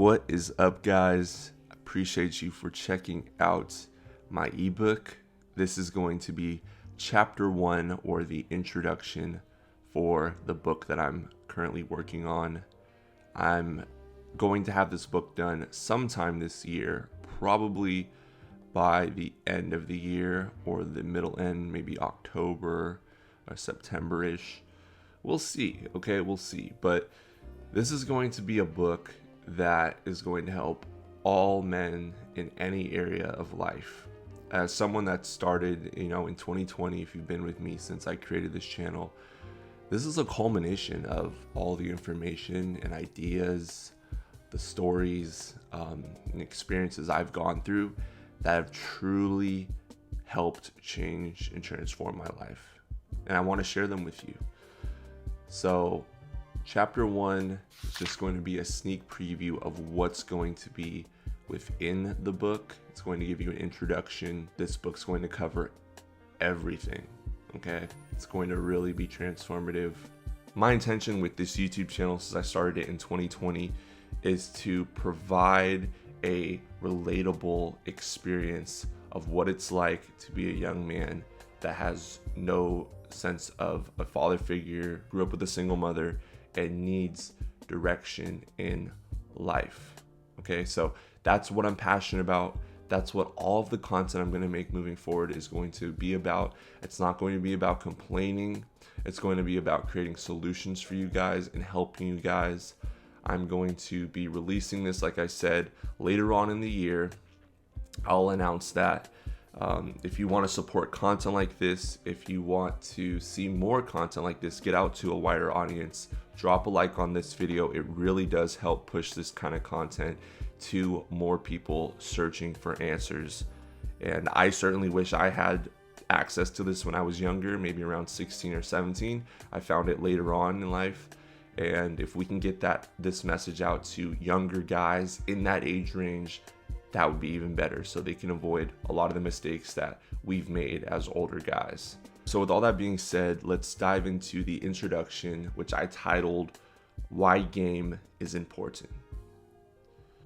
What is up, guys? Appreciate you for checking out my ebook. This is going to be chapter 1, or the introduction for the book that I'm currently working on. I'm going to have this book done sometime this year, probably by the end of the year or the middle end, maybe October or September-ish. We'll see, okay? We'll see. But this is going to be a book that is going to help all men in any area of life. As someone that started, in 2020, if you've been with me since I created this channel, this is a culmination of all the information and ideas, the stories, and experiences I've gone through that have truly helped change and transform my life. And I want to share them with you. So chapter 1 is just going to be a sneak preview of what's going to be within the book. It's going to give you an introduction. This book's going to cover everything, okay? It's going to really be transformative. My intention with this YouTube channel, since I started it in 2020, is to provide a relatable experience of what it's like to be a young man that has no sense of a father figure, grew up with a single mother, and needs direction in life. Okay, so that's what I'm passionate about. That's what all of the content I'm going to make moving forward is going to be about. It's not going to be about complaining. It's going to be about creating solutions for you guys and helping you guys. I'm going to be releasing this, like I said, later on in the year. I'll announce that. If you want to support content like this, if you want to see more content like this, get out to a wider audience, drop a like on this video. It really does help push this kind of content to more people searching for answers. And I certainly wish I had access to this when I was younger, maybe around 16 or 17. I found it later on in life. And if we can get this message out to younger guys in that age range, that would be even better, so they can avoid a lot of the mistakes that we've made as older guys. So with all that being said, let's dive into the introduction, which I titled Why Game is Important.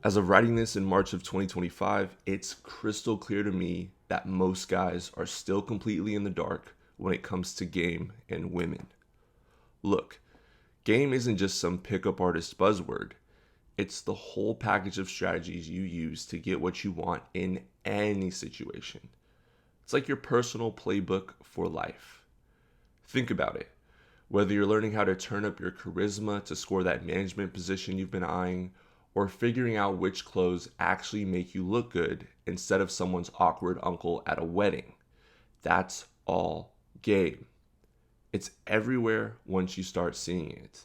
As of writing this in March of 2025, it's crystal clear to me that most guys are still completely in the dark when it comes to game and women. Look, game isn't just some pickup artist buzzword. It's the whole package of strategies you use to get what you want in any situation. It's like your personal playbook for life. Think about it. Whether you're learning how to turn up your charisma to score that management position you've been eyeing, or figuring out which clothes actually make you look good instead of someone's awkward uncle at a wedding, that's all game. It's everywhere once you start seeing it.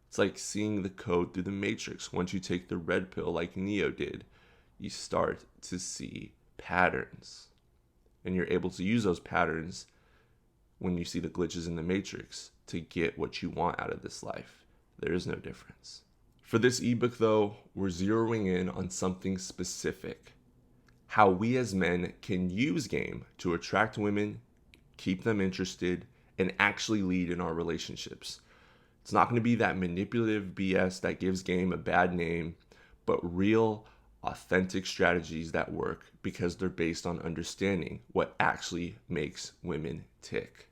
It's like seeing the code through the Matrix. Once you take the red pill like Neo did, you start to see patterns. And you're able to use those patterns when you see the glitches in the Matrix to get what you want out of this life. There is no difference. For this ebook though, we're zeroing in on something specific. How we as men can use game to attract women, keep them interested, and actually lead in our relationships. It's not going to be that manipulative BS that gives game a bad name, but real, authentic strategies that work because they're based on understanding what actually makes women tick.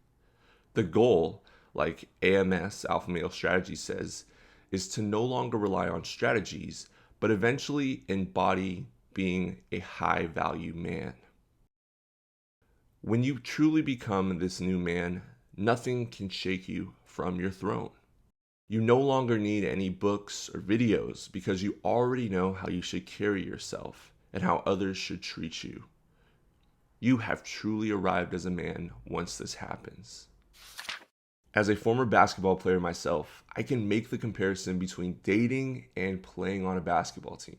The goal, like AMS, Alpha Male Strategy, says, is to no longer rely on strategies, but eventually embody being a high-value man. When you truly become this new man, nothing can shake you from your throne. You no longer need any books or videos because you already know how you should carry yourself and how others should treat you. You have truly arrived as a man once this happens. As a former basketball player myself, I can make the comparison between dating and playing on a basketball team.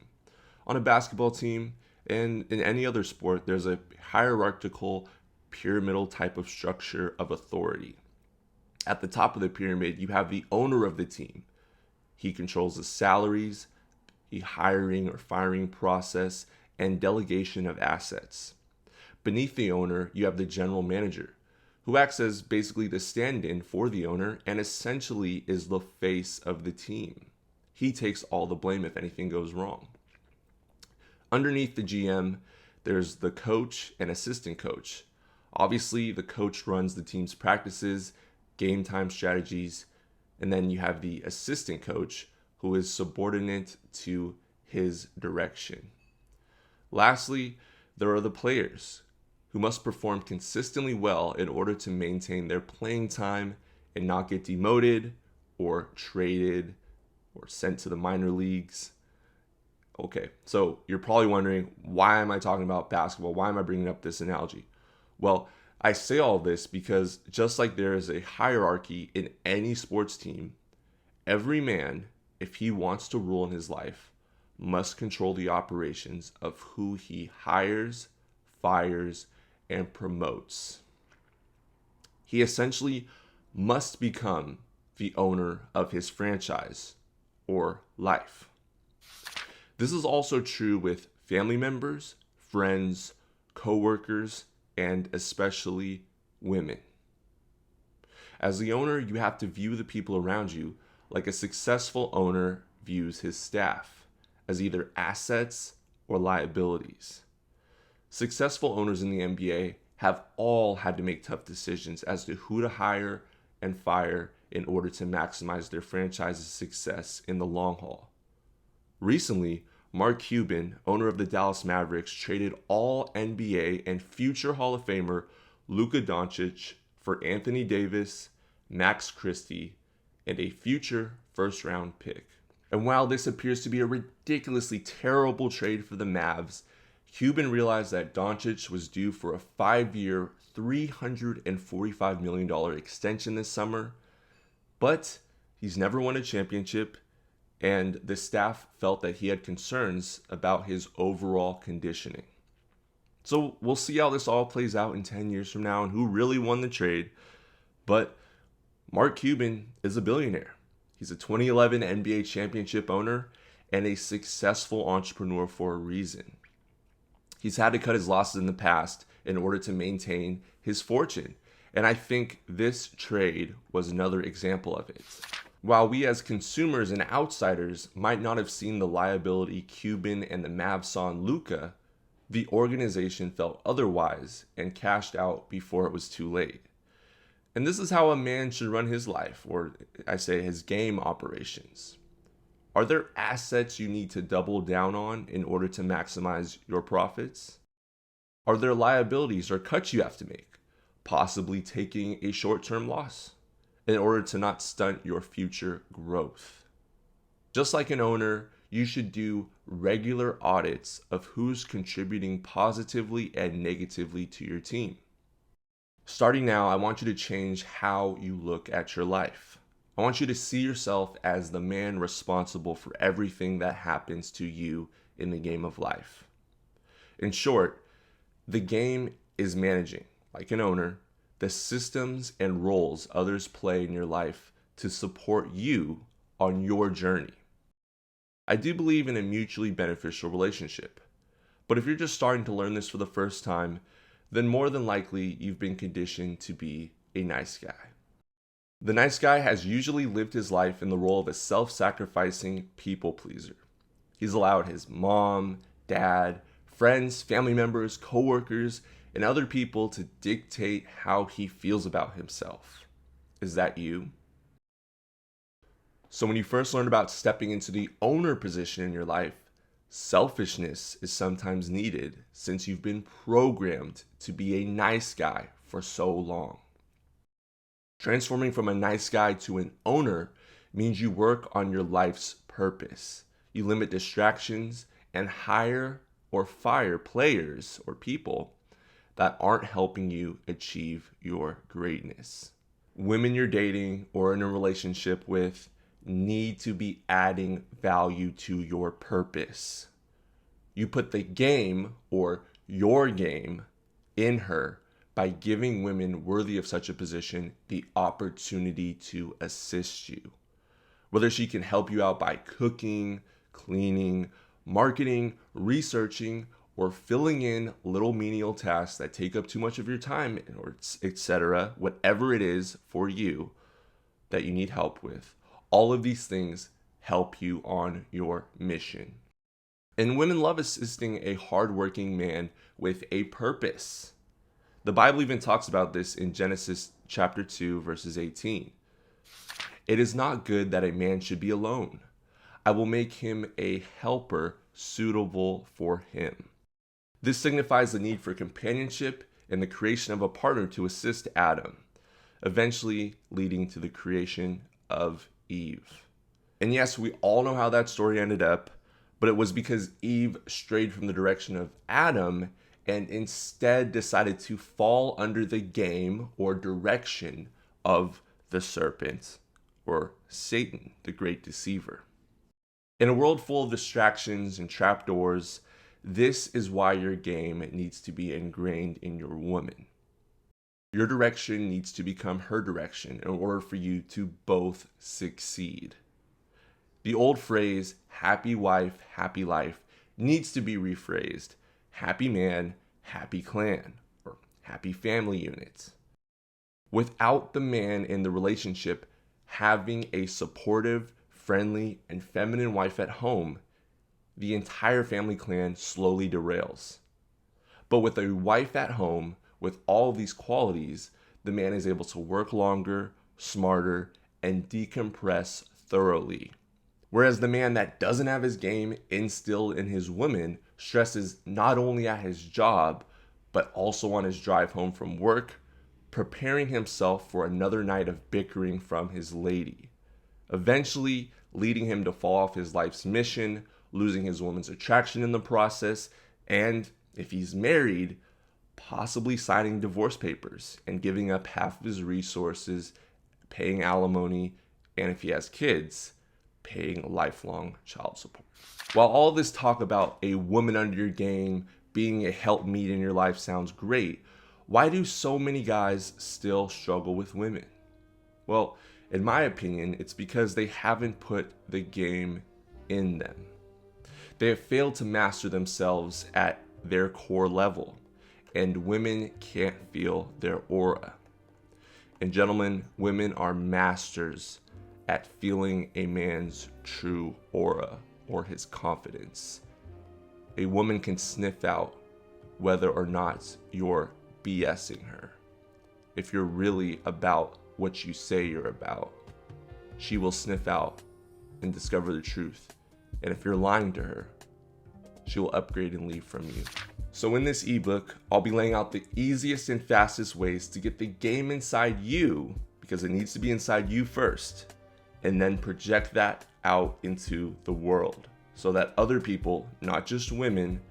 On a basketball team and in any other sport, there's a hierarchical, pyramidal type of structure of authority. At the top of the pyramid, you have the owner of the team. He controls the salaries, the hiring or firing process, and delegation of assets. Beneath the owner, you have the general manager, who acts as basically the stand-in for the owner and essentially is the face of the team. he takes all the blame if anything goes wrong. Underneath the GM, there's the coach and assistant coach. Obviously, the coach runs the team's practices, game time strategies, and then you have the assistant coach who is subordinate to his direction. Lastly, there are the players who must perform consistently well in order to maintain their playing time and not get demoted or traded or sent to the minor leagues. Okay, so you're probably wondering, why am I talking about basketball? Why am I bringing up this analogy? Well, I say all this because just like there is a hierarchy in any sports team, every man, if he wants to rule in his life, must control the operations of who he hires, fires, and promotes. He essentially must become the owner of his franchise or life. This is also true with family members, friends, coworkers, and especially women. As the owner, you have to view the people around you like a successful owner views his staff, as either assets or liabilities. Successful owners in the NBA have all had to make tough decisions as to who to hire and fire in order to maximize their franchise's success in the long haul. Recently, Mark Cuban, owner of the Dallas Mavericks, traded all NBA and future Hall of Famer Luka Doncic for Anthony Davis, Max Christie, and a future first-round pick. And while this appears to be a ridiculously terrible trade for the Mavs, Cuban realized that Doncic was due for a 5-year, $345 million extension this summer, but he's never won a championship, and the staff felt that he had concerns about his overall conditioning. So we'll see how this all plays out in 10 years from now and who really won the trade. But Mark Cuban is a billionaire. He's a 2011 NBA championship owner and a successful entrepreneur for a reason. He's had to cut his losses in the past in order to maintain his fortune. And I think this trade was another example of it. While we as consumers and outsiders might not have seen the liability Cuban and the Mavs saw in Luka, the organization felt otherwise and cashed out before it was too late. And this is how a man should run his life, or I say his game operations. Are there assets you need to double down on in order to maximize your profits? Are there liabilities or cuts you have to make, possibly taking a short-term loss in order to not stunt your future growth? Just like an owner, you should do regular audits of who's contributing positively and negatively to your team. Starting now, I want you to change how you look at your life. I want you to see yourself as the man responsible for everything that happens to you in the game of life. In short, the game is managing, like an owner, the systems and roles others play in your life to support you on your journey. I do believe in a mutually beneficial relationship, but if you're just starting to learn this for the first time, then more than likely you've been conditioned to be a nice guy. The nice guy has usually lived his life in the role of a self-sacrificing people pleaser. He's allowed his mom, dad, friends, family members, coworkers, and other people to dictate how he feels about himself. Is that you? So when you first learn about stepping into the owner position in your life, selfishness is sometimes needed since you've been programmed to be a nice guy for so long. Transforming from a nice guy to an owner means you work on your life's purpose. You limit distractions and hire or fire players or people that aren't helping you achieve your greatness. Women you're dating or in a relationship with need to be adding value to your purpose. You put the game or your game in her by giving women worthy of such a position the opportunity to assist you. Whether she can help you out by cooking, cleaning, marketing, researching, or filling in little menial tasks that take up too much of your time, or etc., whatever it is for you that you need help with. All of these things help you on your mission. And women love assisting a hardworking man with a purpose. The Bible even talks about this in Genesis chapter 2, verses 18. It is not good that a man should be alone. I will make him a helper suitable for him. This signifies the need for companionship and the creation of a partner to assist Adam, eventually leading to the creation of Eve. And yes, we all know how that story ended up, but it was because Eve strayed from the direction of Adam and instead decided to fall under the game or direction of the serpent, or Satan, the great deceiver. In a world full of distractions and trapdoors, this is why your game needs to be ingrained in your woman. Your direction needs to become her direction in order for you to both succeed. The old phrase, happy wife, happy life, needs to be rephrased. Happy man, happy clan, or happy family unit. Without the man in the relationship having a supportive, friendly, and feminine wife at home, the entire family clan slowly derails. But with a wife at home, with all of these qualities, the man is able to work longer, smarter, and decompress thoroughly. Whereas the man that doesn't have his game instilled in his woman stresses not only at his job, but also on his drive home from work, preparing himself for another night of bickering from his lady, eventually leading him to fall off his life's mission, losing his woman's attraction in the process, and if he's married, possibly signing divorce papers and giving up half of his resources, paying alimony, and if he has kids, paying lifelong child support. While all this talk about a woman under your game, being a helpmeet in your life sounds great, why do so many guys still struggle with women? Well, in my opinion, it's because they haven't put the game in them. They have failed to master themselves at their core level, and women can't feel their aura. And gentlemen, women are masters at feeling a man's true aura or his confidence. A woman can sniff out whether or not you're BSing her. If you're really about what you say you're about, she will sniff out and discover the truth. And if you're lying to her, she will upgrade and leave from you. So in this ebook, I'll be laying out the easiest and fastest ways to get the game inside you, because it needs to be inside you first, and then project that out into the world so that other people, not just women,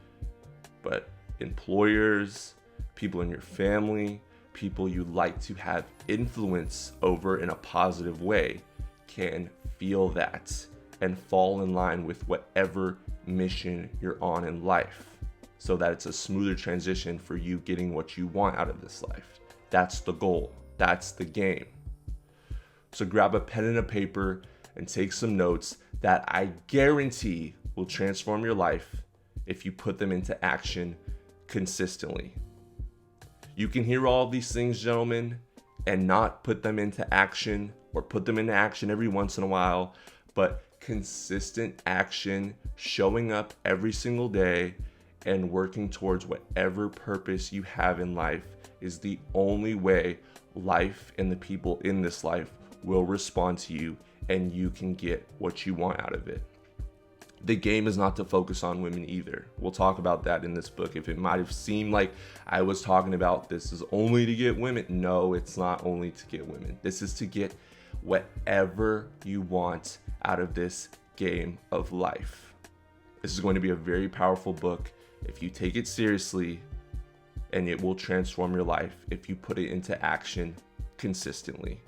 but employers, people in your family, people you like to have influence over in a positive way, can feel that and fall in line with whatever mission you're on in life, so that it's a smoother transition for you getting what you want out of this life. That's the goal. That's the game. So grab a pen and a paper and take some notes that I guarantee will transform your life if you put them into action consistently. You can hear all of these things, gentlemen, and not put them into action, or put them into action every once in a while, but consistent action, showing up every single day and working towards whatever purpose you have in life is the only way life and the people in this life will respond to you, and you can get what you want out of it. The game is not to focus on women either. We'll talk about that in this book. If it might have seemed like I was talking about this is only to get women, no, it's not only to get women. This is to get whatever you want out of this game of life. This is going to be a very powerful book if you take it seriously, and it will transform your life if you put it into action consistently.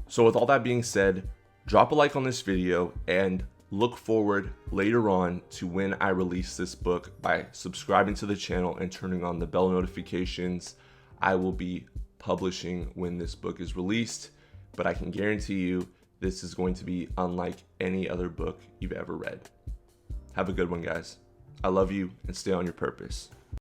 So with all that being said, drop a like on this video and look forward later on to when I release this book by subscribing to the channel and turning on the bell notifications. I will be publishing when this book is released, but I can guarantee you this is going to be unlike any other book you've ever read. Have a good one, guys. I love you, and stay on your purpose.